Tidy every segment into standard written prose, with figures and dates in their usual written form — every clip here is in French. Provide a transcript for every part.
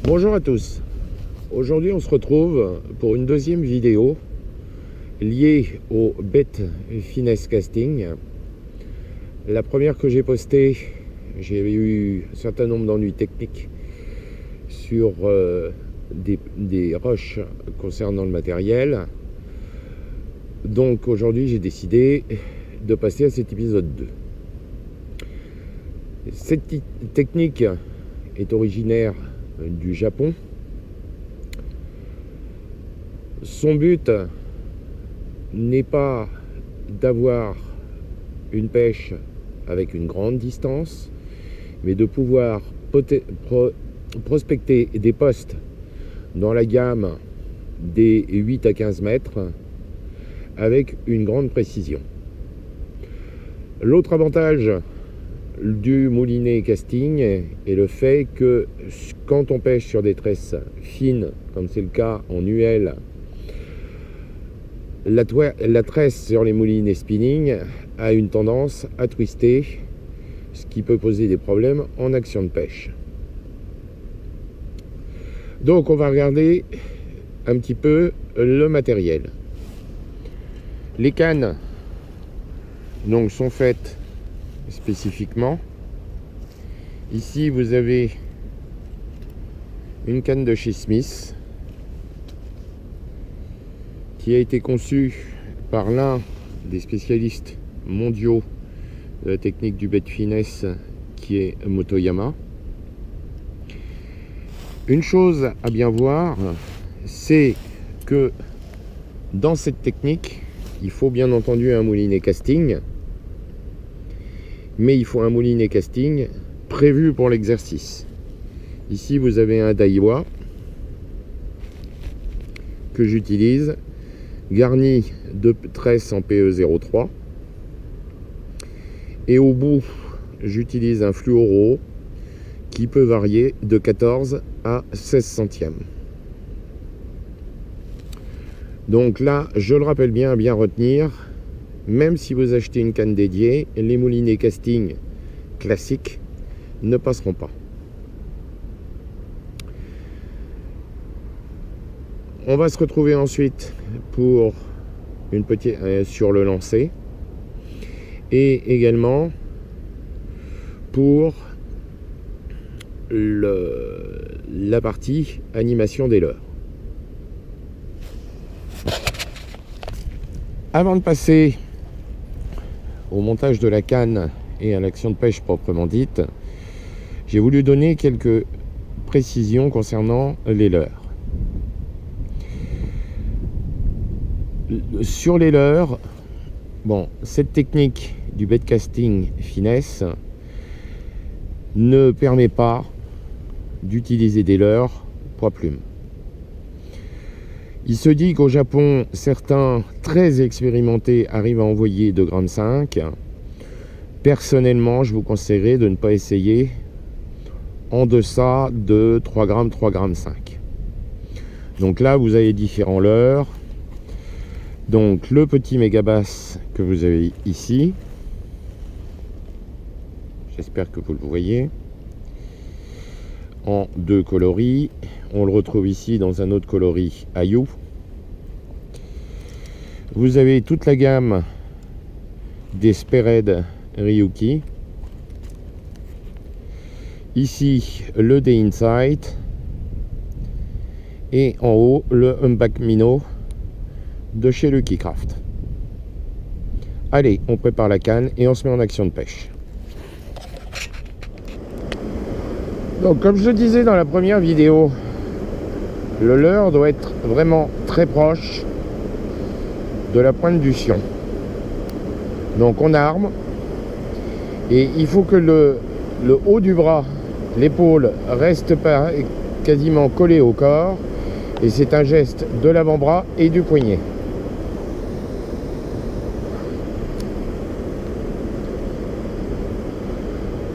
Bonjour à tous. Aujourd'hui on se retrouve pour une deuxième vidéo liée au Bet Finesse Casting. La première que j'ai postée, j'ai eu un certain nombre d'ennuis techniques sur des rushs concernant le matériel. Donc aujourd'hui j'ai décidé de passer à cet épisode 2. Cette technique est originaire du Japon. Son but n'est pas d'avoir une pêche avec une grande distance, mais de pouvoir prospecter des postes dans la gamme des 8 à 15 mètres avec une grande précision. L'autre avantage du moulinet casting est le fait que quand on pêche sur des tresses fines, comme c'est le cas en UL, la tresse sur les moulinets spinning a une tendance à twister, ce qui peut poser des problèmes en action de pêche. Donc on va regarder un petit peu le matériel. Les cannes donc sont faites spécifiquement. Ici vous avez une canne de chez Smith qui a été conçue par l'un des spécialistes mondiaux de la technique du Bet finesse, qui est Motoyama. Une chose à bien voir, c'est que dans cette technique, il faut bien entendu un moulinet casting, mais il faut un moulinet casting prévu pour l'exercice. Ici vous avez un Daiwa que j'utilise, garni de tresses en PE03, et au bout j'utilise un fluoro qui peut varier de 14 à 16 centièmes. Donc là, je le rappelle bien, à bien retenir, même si vous achetez une canne dédiée, les moulinets casting classiques ne passeront pas. On va se retrouver ensuite pour une petite sur le lancer et également pour la partie animation des leurres. Avant de passer au montage de la canne et à l'action de pêche proprement dite, j'ai voulu donner quelques précisions concernant les leurres. Sur les leurres, cette technique du bet casting finesse ne permet pas d'utiliser des leurres poids plume. Il se dit qu'au Japon, certains très expérimentés arrivent à envoyer 2,5 g. Personnellement, je vous conseillerais de ne pas essayer en deçà de 3 g, 3,5 g. Donc là, vous avez différents leurres. Donc le petit mégabass que vous avez ici, j'espère que vous le voyez, en 2 coloris. On le retrouve ici dans un autre coloris Ayu. Vous avez toute la gamme des Spered Ryuki. Ici le Day Insight. Et en haut le Humpback Minnow de chez Lucky Craft. Allez, on prépare la canne et on se met en action de pêche. Donc comme je le disais dans la première vidéo, le leurre doit être vraiment très proche de la pointe du sion. Donc on arme et il faut que le haut du bras, l'épaule, reste pas quasiment collé au corps, et c'est un geste de l'avant-bras et du poignet.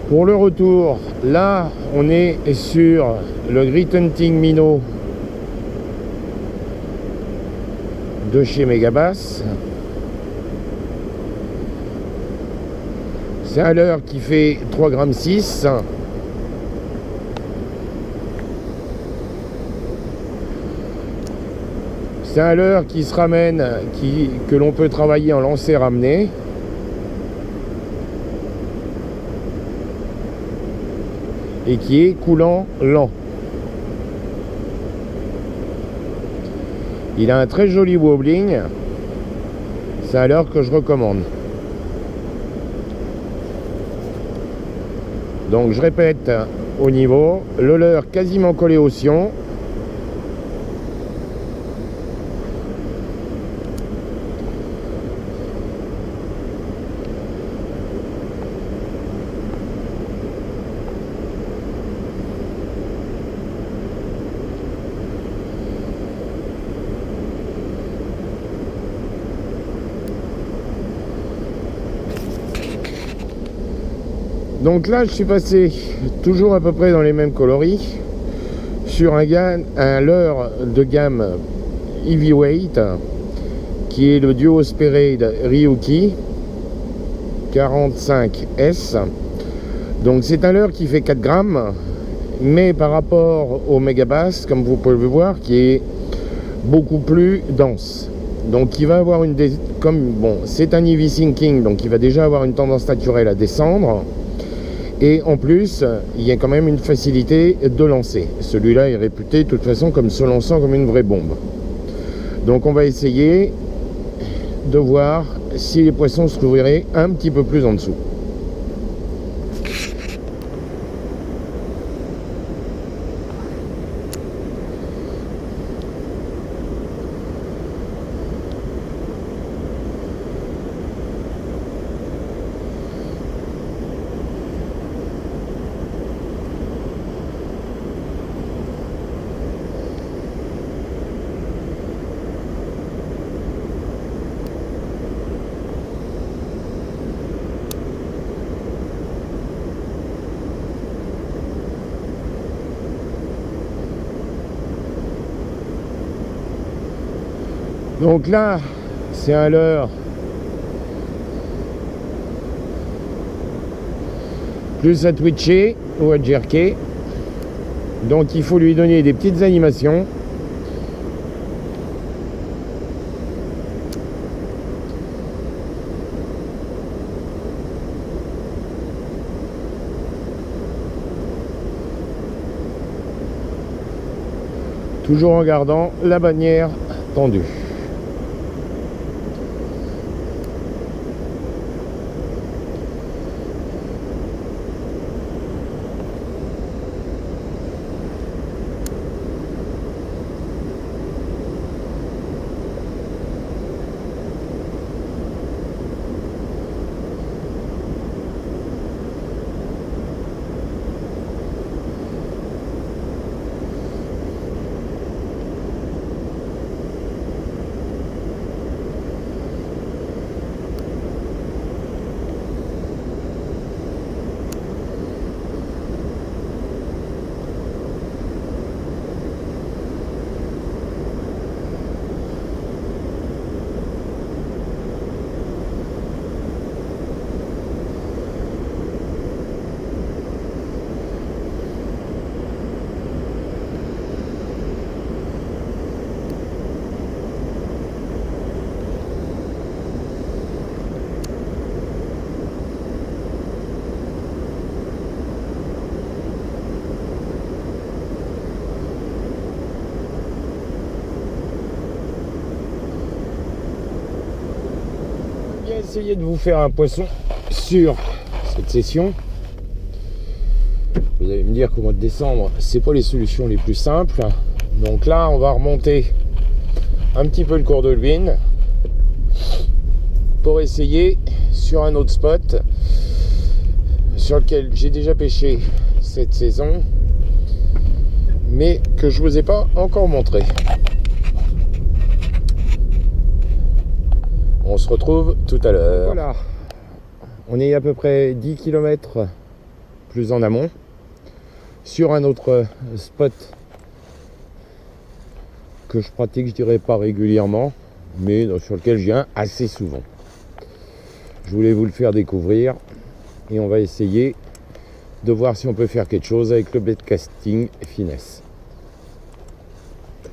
Pour le retour, là on est sur le Great Hunting Minnow de chez Megabass. C'est un leurre qui fait 3,6 g. C'est un leurre qui se ramène, que l'on peut travailler en lancer ramené. Et qui est coulant lent. Il a un très joli wobbling. C'est un leurre que je recommande. Donc je répète au niveau, le leurre quasiment collé au sion. Donc là, je suis passé toujours à peu près dans les mêmes coloris sur un leurre de gamme Heavyweight qui est le Duo Spade Ryuki 45S. Donc c'est un leurre qui fait 4 grammes, mais par rapport au Megabass, comme vous pouvez le voir, qui est beaucoup plus dense. Donc il va avoir c'est un Heavy Sinking, donc il va déjà avoir une tendance naturelle à descendre. Et en plus, il y a quand même une facilité de lancer. Celui-là est réputé de toute façon comme se lançant comme une vraie bombe. Donc on va essayer de voir si les poissons se trouveraient un petit peu plus en dessous. Donc là, c'est un leurre plus à twitcher ou à jerker. Donc il faut lui donner des petites animations. Toujours en gardant la bannière tendue. Essayer de vous faire un poisson sur cette session. Vous allez me dire qu'au mois de décembre, c'est pas les solutions les plus simples. Donc là, on va remonter un petit peu le cours de Lubin pour essayer sur un autre spot sur lequel j'ai déjà pêché cette saison, mais que je vous ai pas encore montré. On se retrouve tout à l'heure. Voilà, on est à peu près 10 km plus en amont sur un autre spot que je pratique, je dirais pas régulièrement, mais sur lequel je viens assez souvent. Je voulais vous le faire découvrir et on va essayer de voir si on peut faire quelque chose avec le bait casting finesse.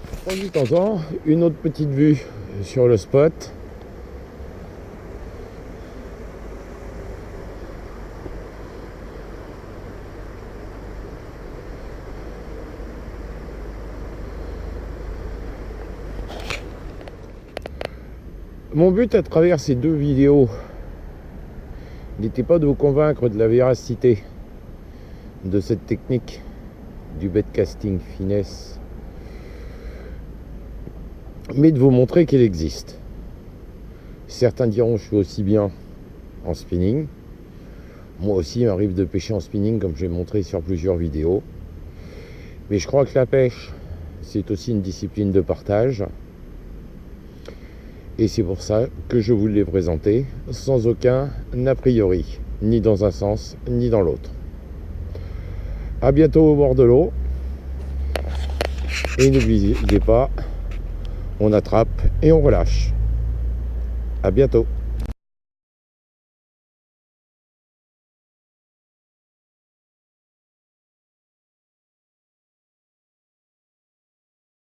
De temps en temps, une autre petite vue sur le spot. Mon but à travers ces deux vidéos n'était pas de vous convaincre de la véracité de cette technique du bedcasting finesse, mais de vous montrer qu'elle existe. Certains diront je suis aussi bien en spinning. Moi aussi il m'arrive de pêcher en spinning comme j'ai montré sur plusieurs vidéos. Mais je crois que la pêche, c'est aussi une discipline de partage. Et c'est pour ça que je vous l'ai présenté sans aucun a priori, ni dans un sens, ni dans l'autre. A bientôt au bord de l'eau. Et n'oubliez pas, on attrape et on relâche. À bientôt.